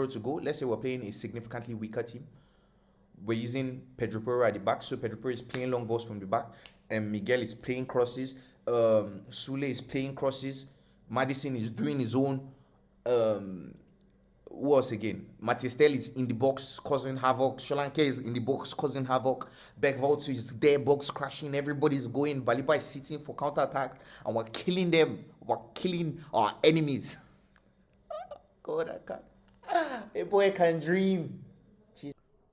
Pro to go. Let's say we're playing a significantly weaker team. We're using Pedro Porro at the back, so Pedro Porro is playing long balls from the back, and Miguel is playing crosses. Sule is playing crosses. Madison is doing his own. Who else again? Matistel is in the box causing havoc. Solanke is in the box causing havoc. Beckvolt is there, box crashing. Everybody's going. Baliba is sitting for counter attack, and we're killing them. We're killing our enemies. God, I can't. A boy can dream.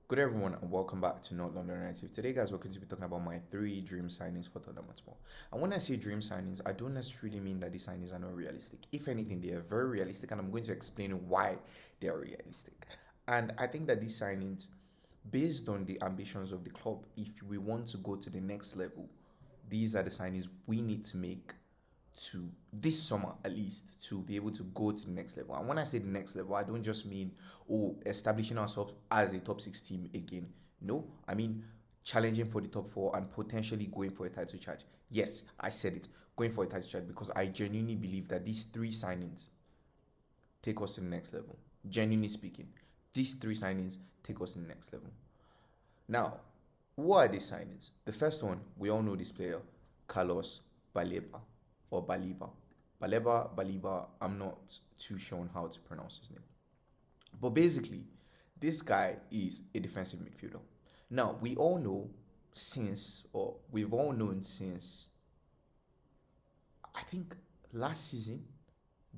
Good everyone, and welcome back to Not London Narrative. Today, guys, we're going to be talking about my 3 dream signings for Tottenham Hotspur. And when I say dream signings, I don't necessarily mean that these signings are not realistic. If anything, they are very realistic, and I'm going to explain why they are realistic. And I think that these signings, based on the ambitions of the club, if we want to go to the next level, these are the signings we need to make to this summer, at least, to be able to go to the next level. And when I say the next level, I don't just mean establishing ourselves as a top 6 team again. No, I mean challenging for the top 4 and potentially going for a title charge. Yes, I said it, going for a title charge, because I genuinely believe that these 3 signings take us to the next level. Genuinely speaking, these 3 signings take us to the next level. Now, what are these signings? The first one, we all know this player, Carlos Baleba. Or Baliba. Baliba, I'm not too sure on how to pronounce his name. But basically, this guy is a defensive midfielder. Now, we've all known since, I think last season,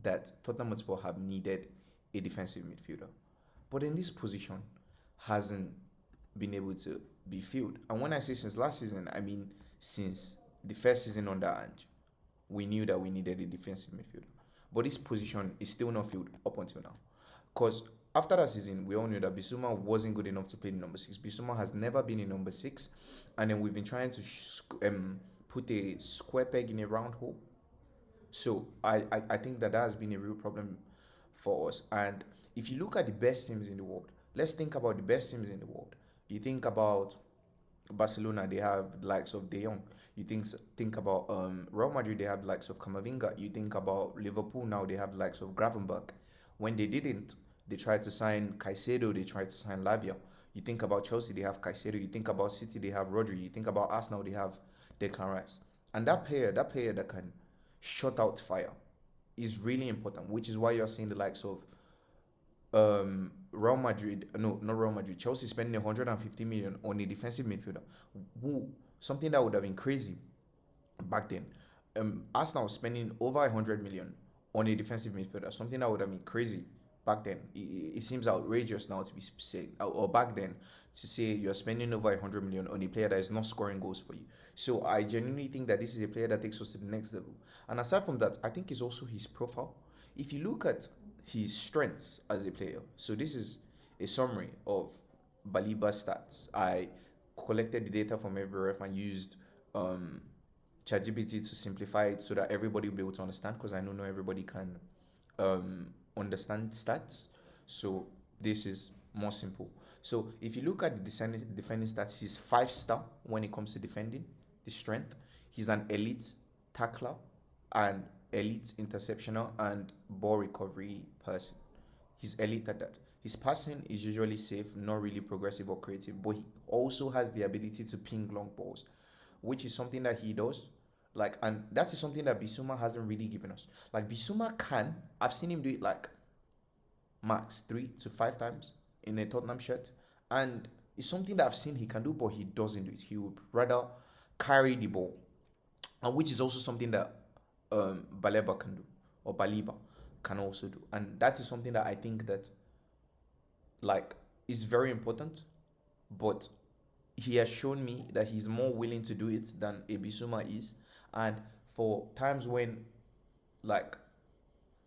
that Tottenham Hotspur have needed a defensive midfielder. But in this position, hasn't been able to be filled. And when I say since last season, I mean since the first season under Ange. We knew that we needed a defensive midfielder. But this position is still not filled up until now. Because after that season, we all knew that Bissouma wasn't good enough to play in number 6. Bissouma has never been in number 6. And then we've been trying to put a square peg in a round hole. So I think that has been a real problem for us. And if you look at the best teams in the world, let's think about the best teams in the world. You think about Barcelona, they have the likes of De Jong. You think about Real Madrid, they have the likes of Camavinga. You think about Liverpool now, they have the likes of Gravenberch. When they didn't, they tried to sign Caicedo, they tried to sign Lavia. You think about Chelsea, they have Caicedo. You think about City, they have Rodri. You think about Arsenal, they have Declan Rice. And that player that can shut out fire is really important, which is why you're seeing the likes of Real Madrid, no, not Real Madrid, Chelsea spending 150 million on a defensive midfielder. Something that would have been crazy back then. Arsenal spending over 100 million on a defensive midfielder. Something that would have been crazy back then. It seems outrageous now to be saying, or back then, to say you're spending over 100 million on a player that is not scoring goals for you. So I genuinely think that this is a player that takes us to the next level. And aside from that, I think it's also his profile. If you look at his strengths as a player, so this is a summary of Baliba's stats. I collected the data from every ref and used ChatGPT to simplify it so that everybody will be able to understand, because I know not everybody can understand stats. So this is more simple. So if you look at the defending stats, he's 5-star when it comes to defending, the strength. He's an elite tackler and elite interceptioner and ball recovery person. He's elite at that. His passing is usually safe, not really progressive or creative, but he also has the ability to ping long balls, which is something that he does. And that is something that Bissouma hasn't really given us. Bissouma I've seen him do it max 3 to 5 times in a Tottenham shirt, and it's something that I've seen he can do, but he doesn't do it. He would rather carry the ball, and which is also something that Baleba can do, or Baliba can also do, and that is something that I think that is very important. But he has shown me that he's more willing to do it than a Bissouma is, and for times when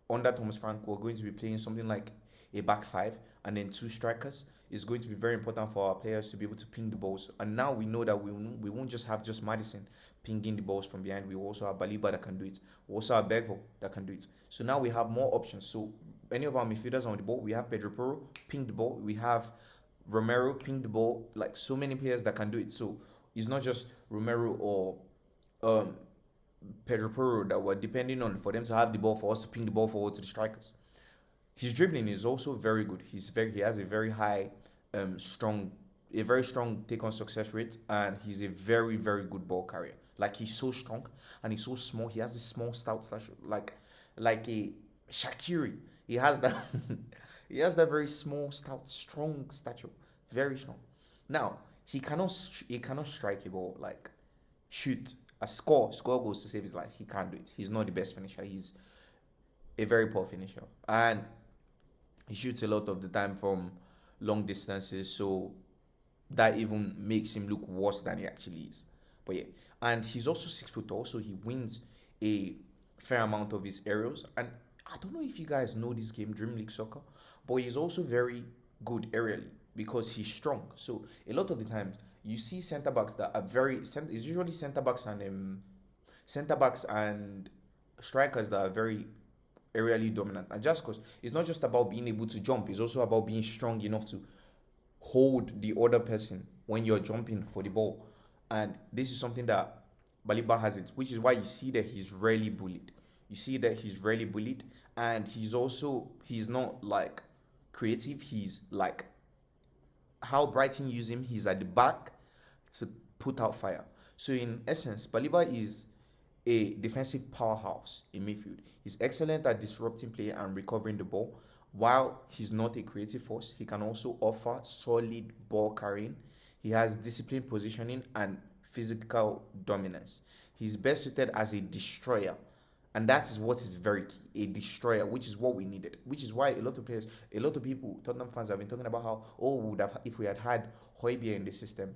under Thomas Frank we're going to be playing something like a back 5 and then 2 strikers, it's going to be very important for our players to be able to ping the balls. And now we know that we won't just have Madison pinging the balls from behind. We also have Baliba that can do it. We also have Bergvall that can do it. So now we have more options. So any of our midfielders on the ball, we have Pedro Porro ping the ball. We have Romero ping the ball. So many players that can do it. So it's not just Romero or Pedro Porro that we're depending on for them to have the ball for us to ping the ball forward to the strikers. His dribbling is also very good. He has a very high strong a very strong take on success rate, and he's a very very good ball carrier. Like, he's so strong and he's so small. He has this small stout slash like a Shaqiri. He has that he has that very small stout strong stature, very strong. Now he cannot strike a ball, like shoot a score goals to save his life. He can't do it. He's not the best finisher. He's a very poor finisher, and he shoots a lot of the time from long distances, so that even makes him look worse than he actually is. But yeah, and he's also 6 foot tall, so he wins a fair amount of his aerials. And I don't know if you guys know this game, Dream League Soccer, but he's also very good aerially because he's strong. So a lot of the times you see centre backs that are it's usually centre backs and strikers that are very aerially dominant. And just because it's not just about being able to jump, it's also about being strong enough to hold the other person when you're jumping for the ball. And this is something that Baliba has it, which is why you see that he's rarely bullied. You see that he's rarely bullied, and he's not like creative. He's like how Brighton use him. He's at the back to put out fire. So in essence, Baliba is a defensive powerhouse in midfield. He's excellent at disrupting play and recovering the ball. While he's not a creative force, he can also offer solid ball carrying. He has disciplined positioning and physical dominance. He's best suited as a destroyer, and that is what is very key, a destroyer, which is what we needed. Which is why a lot of people, Tottenham fans, have been talking about how, if we had Højbjerg in the system,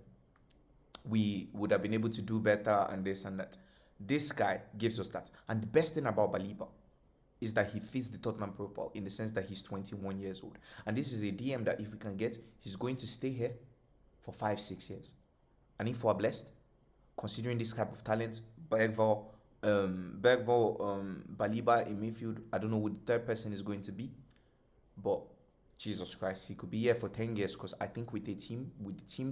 we would have been able to do better and this and that. This guy gives us that. And the best thing about Baliba is that he fits the Tottenham profile in the sense that he's 21 years old. And this is a DM that if we can get, he's going to stay here for 5-6 years. And if we're blessed, considering this type of talent, Baliba in midfield, I don't know who the third person is going to be, but Jesus Christ, he could be here for 10 years, because I think with the team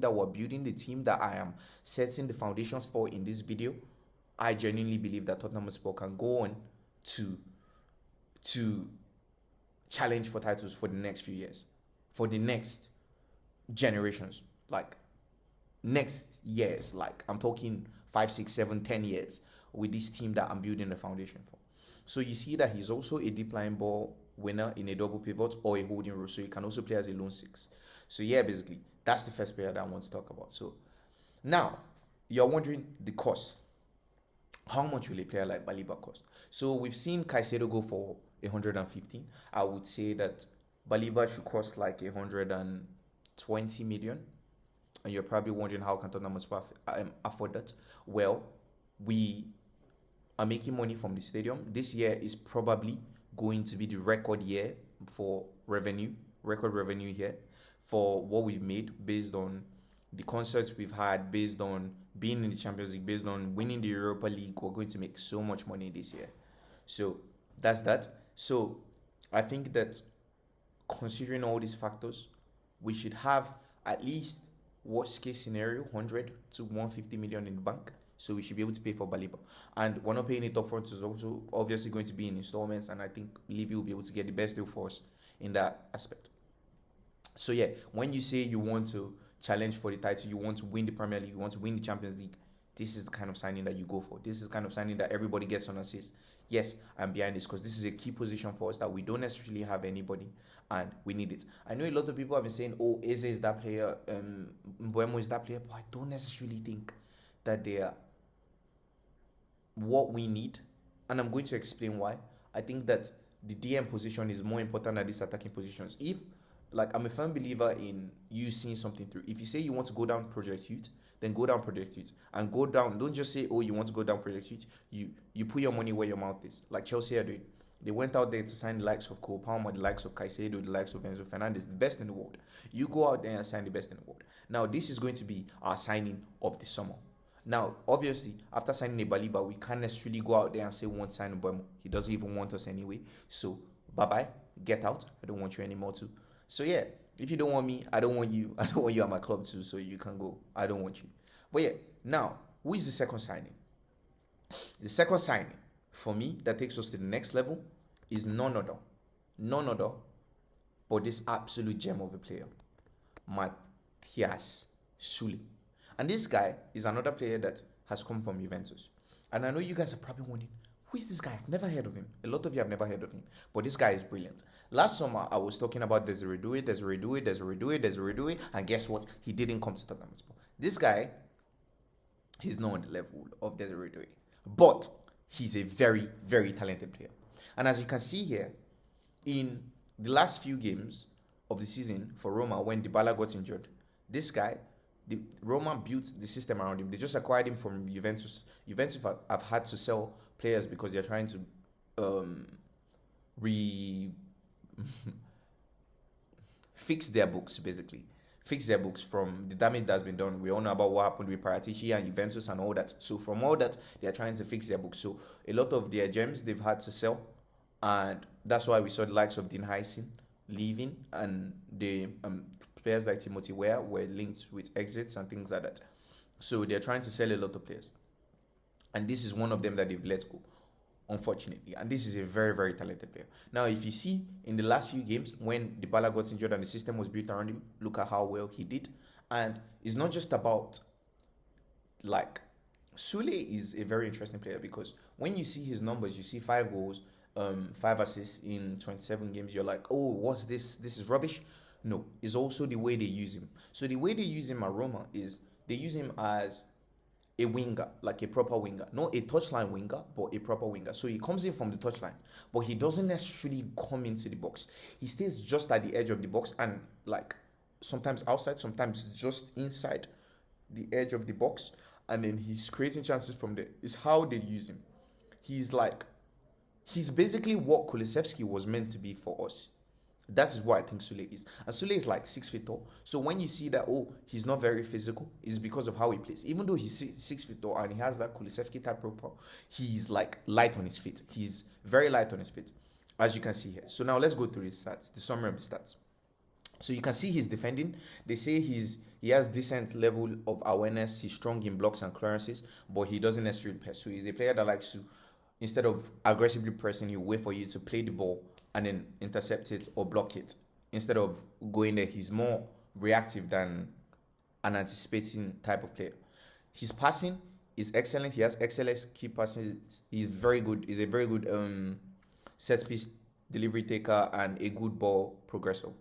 that we're building, the team that I am setting the foundations for in this video, I genuinely believe that Tottenham Hotspur can go on to challenge for titles for the next few years, for the next generations, like next years, like I'm talking 5, 6, 7, 10 years with this team that I'm building the foundation for. So you see that he's also a deep line ball winner in a double pivot or a holding role, so he can also play as a lone six. So yeah, basically that's the first player that I want to talk about. So now you're wondering the cost. How much will a player like Baliba cost? So we've seen Caicedo go for 115. I would say that Baliba should cost like 120 million. And you're probably wondering, how can Tottenham afford that? Well, we are making money from the stadium. This year is probably going to be the record year for revenue here for what we've made, based on the concerts we've had, based on being in the Champions League, based on winning the Europa League. We're going to make so much money this year. So that's that. So I think that considering all these factors, we should have at least, worst case scenario, 100 to 150 million in the bank. So we should be able to pay for Baliba. And we're not paying it upfront. It's also obviously going to be in installments. And I think Levy will be able to get the best deal for us in that aspect. So yeah, when you say you want to challenge for the title, you want to win the Premier League, you want to win the Champions League, this is the kind of signing that you go for. This is the kind of signing that everybody gets on and says, yes, I'm behind this, because this is a key position for us that we don't necessarily have anybody, and we need it. I know a lot of people have been saying, oh, Eze is that player, Mbeumo is that player, but I don't necessarily think that they are what we need, and I'm going to explain why. I think that the DM position is more important than these attacking positions. If, like, I'm a firm believer in you seeing something through. If you say you want to go down Project Youth, then go down Project Youth. And go down, don't just say, oh, you want to go down Project Youth. You put your money where your mouth is. Like Chelsea are doing. They went out there to sign the likes of Cole Palmer, the likes of Caicedo, the likes of Enzo Fernandez, the best in the world. You go out there and sign the best in the world. Now, this is going to be our signing of the summer. Now, obviously, after signing a Baliba, we can't necessarily go out there and say we want to sign Mbeumo. He doesn't even want us anyway. So, bye-bye. Get out. I don't want you anymore too. So, yeah, if you don't want me, I don't want you. I don't want you at my club too, so you can go. I don't want you. But yeah, now, who is the second signing? The second signing, for me, that takes us to the next level is none other but this absolute gem of a player, Matthias Sule. And this guy is another player that has come from Juventus. And I know you guys are probably wondering, who is this guy? I've never heard of him. A lot of you have never heard of him. But this guy is brilliant. Last summer, I was talking about Desiree Doué, and guess what? He didn't come to Tottenham Hotspur. This guy, he's not on the level of Desiree Doué. But he's a very, very talented player. And as you can see here, in the last few games of the season for Roma, when Dybala got injured, this guy, Roma built the system around him. They just acquired him from Juventus. Juventus have had to sell players because they're trying to fix their books, basically. Fix their books from the damage that's been done. We all know about what happened with Paratici and Juventus and all that. So from all that, they're trying to fix their books. So a lot of their gems they've had to sell. And that's why we saw the likes of Dean Heisen leaving, and the players like Timothy Weah were linked with exits and things like that. So they're trying to sell a lot of players. And this is one of them that they've let go, unfortunately. And this is a very, very talented player. Now, if you see in the last few games, when Dybala got injured and the system was built around him, look at how well he did. And it's not just about, like, Sule is a very interesting player, because when you see his numbers, you see 5 goals, 5 assists in 27 games. You're like, oh, what's this? This is rubbish. No, it's also the way they use him. So the way they use him at Roma is they use him as a winger, like a proper winger. Not a touchline winger, but a proper winger. So he comes in from the touchline, but he doesn't necessarily come into the box. He stays just at the edge of the box, and like sometimes outside, sometimes just inside the edge of the box, and then he's creating chances from there. It's how they use him. He's basically what Kulusevski was meant to be for us. That is what I think Sule is. And Sule is like 6 feet tall. So when you see that, oh, he's not very physical, it's because of how he plays. Even though he's 6 feet tall and he has that Kulusevski type profile, he's like light on his feet. He's very light on his feet, as you can see here. So now let's go through his stats, the summary of the stats. So you can see he's defending. They say he has decent level of awareness. He's strong in blocks and clearances, but he doesn't necessarily press. So he's a player that likes to, instead of aggressively pressing, he'll wait for you to play the ball and then intercept it or block it. Instead of going there, he's more reactive than an anticipating type of player. His passing is excellent. He has excellent key passing. He's very good. He's a very good set piece delivery taker and a good ball progressor.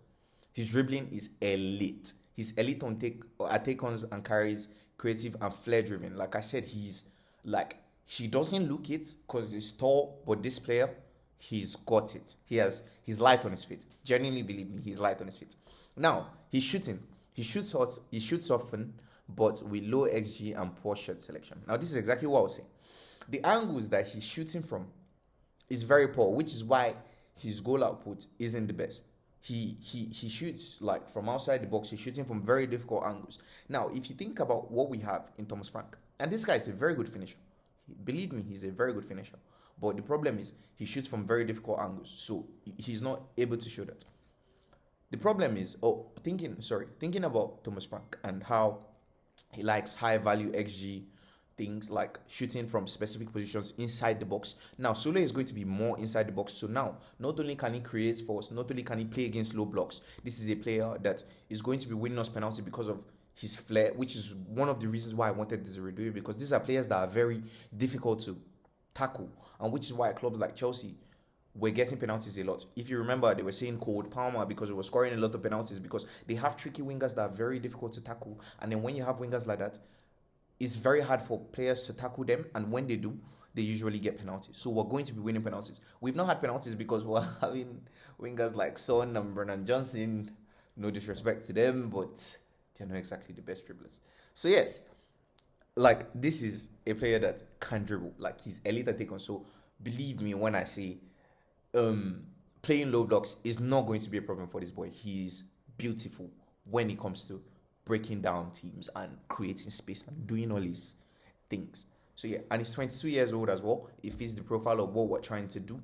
His dribbling is elite. He's elite on take-ons and carries, creative and flair driven. Like I said, he's like, he doesn't look it because he's tall, but this player, he's got it. He's light on his feet. Genuinely believe me, he's light on his feet. Now, he's shooting. He shoots often, but with low XG and poor shot selection. Now, this is exactly what I was saying. The angles that he's shooting from is very poor, which is why his goal output isn't the best. He shoots like from outside the box. He's shooting from very difficult angles. Now, if you think about what we have in Thomas Frank, and this guy is a very good finisher. Believe me, he's a very good finisher. But the problem is he shoots from very difficult angles, so he's not able to shoot that. The problem is, thinking about Thomas Frank and how he likes high value XG things like shooting from specific positions inside the box. Now, Sule is going to be more inside the box. So now, not only can he create force, not only can he play against low blocks, this is a player that is going to be winning us penalty because of his flair, which is one of the reasons why I wanted Desiree Doué, because these are players that are very difficult to tackle, and which is why clubs like Chelsea were getting penalties a lot. If you remember, they were saying Cole Palmer because he was scoring a lot of penalties, because they have tricky wingers that are very difficult to tackle. And then when you have wingers like that, it's very hard for players to tackle them, and when they do, they usually get penalties. So we're going to be winning penalties. We've not had penalties because we're having wingers like Son and Brennan Johnson. No disrespect to them, but they're not exactly the best dribblers. So yes, like, this is a player that can dribble. Like, he's elite at take on. So believe me when I say playing low blocks is not going to be a problem for this boy. He's beautiful when it comes to breaking down teams and creating space and doing all these things. So yeah, and he's 22 years old as well. It fits the profile of what we're trying to do.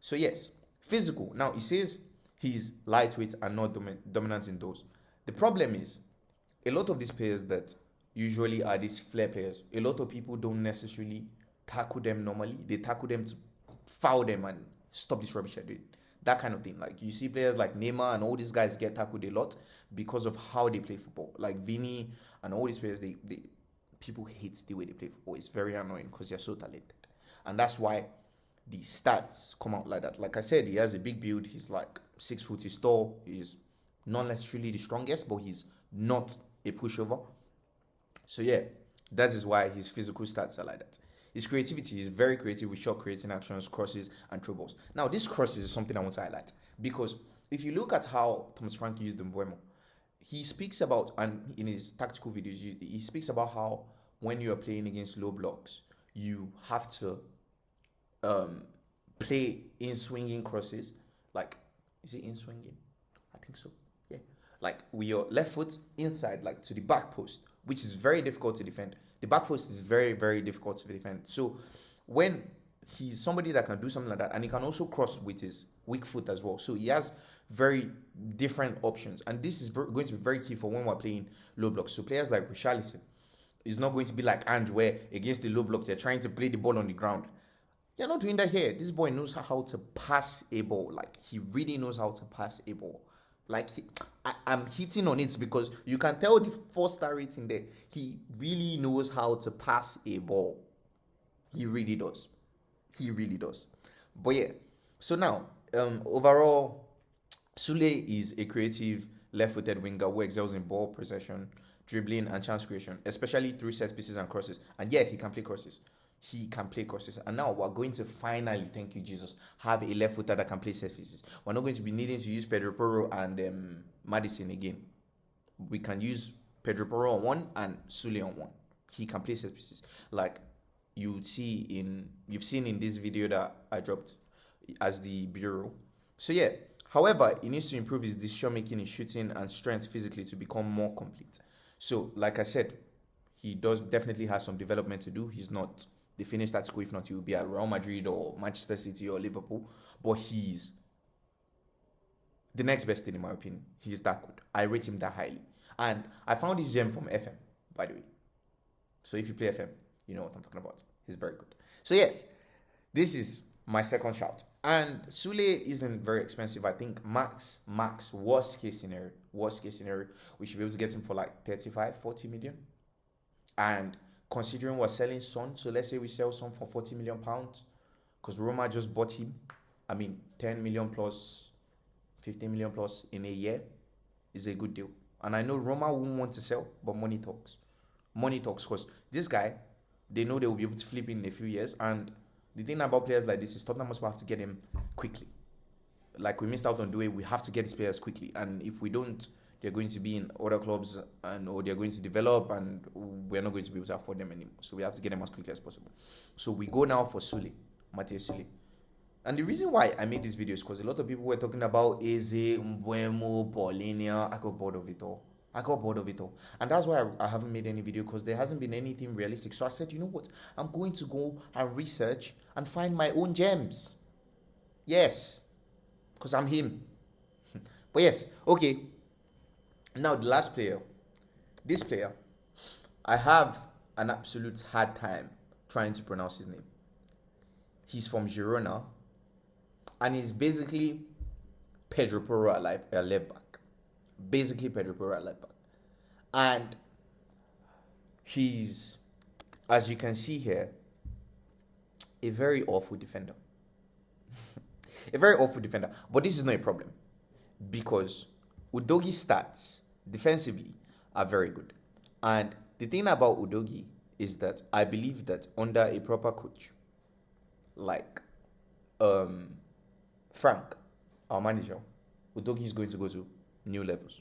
So yes, physical. Now, he says he's lightweight and not dominant in those. The problem is, a lot of these players that usually are these flair players, a lot of people don't necessarily tackle them normally. They tackle them to foul them and stop this rubbish they're doing. That kind of thing. Like you see players like Neymar and all these guys get tackled a lot because of how they play football. Like Vini and all these players, they people hate the way they play football. It's very annoying because they're so talented, and that's why the stats come out like that. Like I said, he has a big build. He's like 6 foot. He's tall. He's not necessarily the strongest, but he's not a pushover. So yeah, that is why his physical stats are like that. His creativity is very creative with shot creating actions, crosses, and throw balls. Now, this crosses is something I want to highlight because if you look at how Thomas Frank used Mbuemo, he speaks about, and in his tactical videos, he speaks about how when you are playing against low blocks, you have to play in swinging crosses. Like, is it in swinging? I think so. Yeah. Like with your left foot inside, like to the back post, which is very difficult to defend. The back post is very, very difficult to defend. So when he's somebody that can do something like that, and he can also cross with his weak foot as well. So he has very different options, and this is going to be very key for when we're playing low blocks. So players like Richarlison is not going to be like Ange, where against the low block they're trying to play the ball on the ground. You're not doing that here. This boy knows how to pass a ball. Like he really knows how to pass a ball. Like I'm hitting on it because you can tell the 4-star rating there. He really knows how to pass a ball. He really does. He really does. But yeah. So now, overall, Sule is a creative left-footed winger who excels in ball possession, dribbling, and chance creation, especially through set pieces and crosses. And yeah, he can play crosses. He can play crosses. And now we're going to finally, thank you, Jesus, have a left footer that can play set pieces. We're not going to be needing to use Pedro Porro and Madison again. We can use Pedro Porro on one and Sule on one. He can play set pieces. Like you've seen in this video that I dropped as the bureau. So yeah. However, he needs to improve his decision making, his shooting, and strength physically to become more complete. So, like I said, he definitely has some development to do. He's not the finished article. If not, he will be at Real Madrid or Manchester City or Liverpool. But he's the next best thing in my opinion. He's that good. I rate him that highly. And I found this gem from FM, by the way. So if you play FM, you know what I'm talking about. He's very good. So yes, this is my second shout. And Sule isn't very expensive. I think max, worst case scenario, we should be able to get him for like 35, 40 million. And considering we're selling Son, so let's say we sell Son for 40 million pounds, because Roma just bought him. I mean, 10 million plus, 15 million plus in a year is a good deal. And I know Roma won't want to sell, but money talks. Money talks, because this guy, they know they will be able to flip in a few years. And the thing about players like this is Tottenham must have to get him quickly. Like we missed out on Due, we have to get these players quickly. And if we don't, they're going to be in other clubs or they're going to develop and we're not going to be able to afford them anymore. So we have to get them as quickly as possible. So we go now for Sule, Matheus Sule. And the reason why I made this video is because a lot of people were talking about Eze, Mbuemo, Paulinho. I got bored of it all. And that's why I haven't made any video, because there hasn't been anything realistic. So I said, you know what? I'm going to go and research and find my own gems. Yes. Because I'm him. But yes. Okay. Now the last player. This player. I have an absolute hard time trying to pronounce his name. He's from Girona. And he's basically Pedro Porro at left back. Basically Pedro Porro at left back. And he's, as you can see here, a very awful defender. A very awful defender. But this is not a problem, because Udogi's stats defensively are very good. And the thing about Udogi is that I believe that under a proper coach like Frank, our manager, Udogi is going to go to new levels.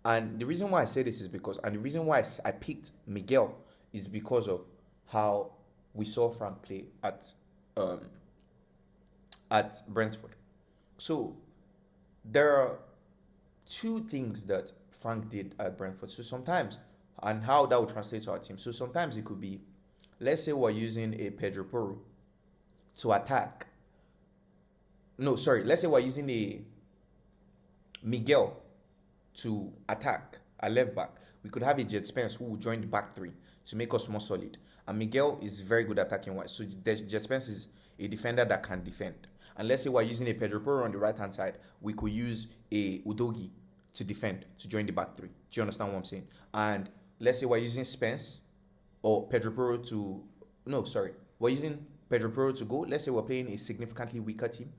And the reason why I say this is because, and the reason why I picked Miguel is because of how we saw Frank play at Brentford. So there are two things that Frank did at Brentford. So sometimes, and how that would translate to our team. So sometimes it could be, let's say we're using a Pedro Porro to attack. Let's say we're using a Miguel to attack a left back. We could have a Jet Spence who will join the back three to make us more solid. And Miguel is very good at attacking wise. So Jet Spence is a defender that can defend. And let's say we're using a Pedro Porro on the right hand side, we could use a Udogi to defend, to join the back three. Do you understand what I'm saying? And let's say we're using Spence or Pedro Porro to, no, sorry, we're using Pedro Porro to go. Let's say we're playing a significantly weaker team.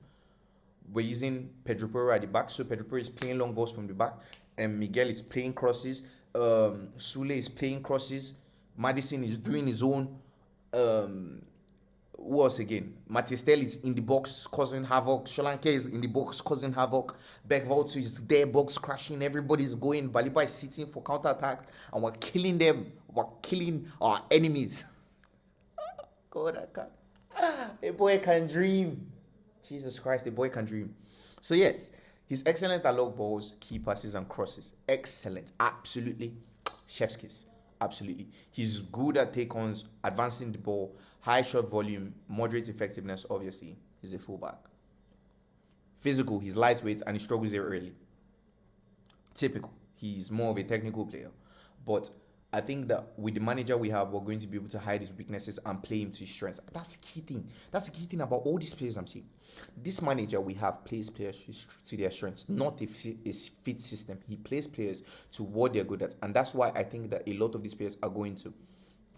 We're using Pedro Porro at the back, so Pedro Porro is playing long balls from the back, and Miguel is playing crosses. Sule is playing crosses. Madison is doing his own. Who else again? Matistel is in the box causing havoc. Solanke is in the box causing havoc. Beckvaltu is there, box crashing. Everybody's going. Baliba is sitting for counter attack, and we're killing them. We're killing our enemies. God, I can't. A boy can dream. Jesus Christ, the boy can dream. So yes, he's excellent at long balls, key passes, and crosses. Excellent, absolutely. Chef's kiss, absolutely. He's good at take-ons, advancing the ball, high shot volume, moderate effectiveness. Obviously, he's a fullback. Physical, he's lightweight, and he struggles there early. Typical, he's more of a technical player, but I think that with the manager we have, we're going to be able to hide his weaknesses and play him to his strengths. That's the key thing. That's the key thing about all these players I'm seeing. This manager we have plays players to their strengths, not a fit system. He plays players to what they're good at. And that's why I think that a lot of these players are going to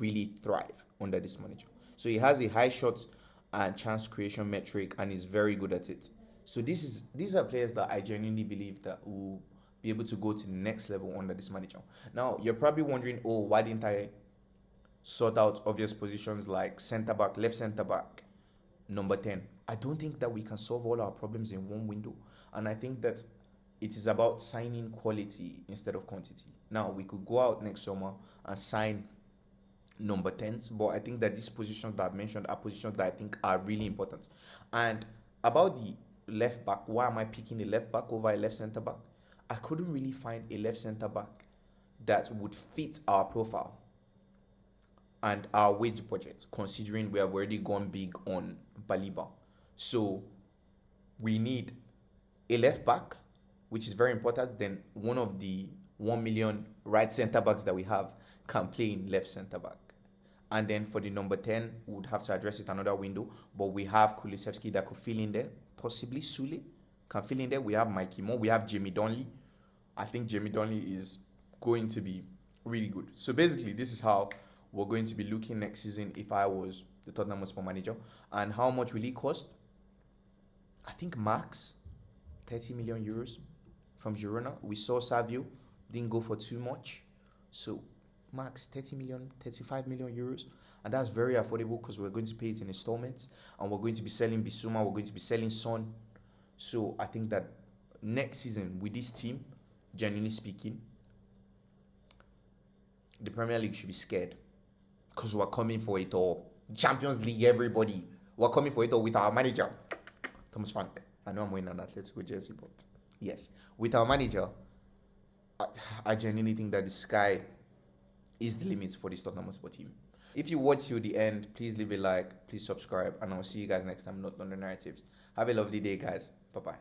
really thrive under this manager. So he has a high shot and chance creation metric, and he's very good at it. So these are players that I genuinely believe that will be able to go to the next level under this manager. Now, you're probably wondering, oh, why didn't I sort out obvious positions like centre back, left centre back, number 10? I don't think that we can solve all our problems in one window. And I think that it is about signing quality instead of quantity. Now, we could go out next summer and sign number 10s, but I think that these positions that I've mentioned are positions that I think are really important. And about the left back, why am I picking a left back over a left centre back? I couldn't really find a left centre back that would fit our profile and our wage budget, considering we have already gone big on Baliba. So we need a left back, which is very important. Then one of the 1 million right centre backs that we have can play in left centre back. And then for the number 10, we would have to address it another window. But we have Kulusevski that could fill in there. Possibly Sule can fill in there. We have Mikey Moore. We have Jamie Donnelly. I think Jamie Donnelly is going to be really good. So basically, this is how we're going to be looking next season if I was the Tottenham Hotspur manager. And how much will it cost? I think max 30 million euros from Girona. We saw Savio didn't go for too much. So max 30 million, 35 million euros. And that's very affordable because we're going to pay it in installments. And we're going to be selling Bissouma. We're going to be selling Son. So I think that next season with this team, genuinely speaking, the Premier League should be scared because we're coming for it all. Champions League, everybody. We're coming for it all with our manager, Thomas Frank. I know I'm wearing an Atletico jersey, but yes, with our manager, I genuinely think that the sky is the limit for this Tottenham Hotspur team. If you watch till the end, please leave a like, please subscribe, and I'll see you guys next time, not on the narratives. Have a lovely day, guys. Bye-bye.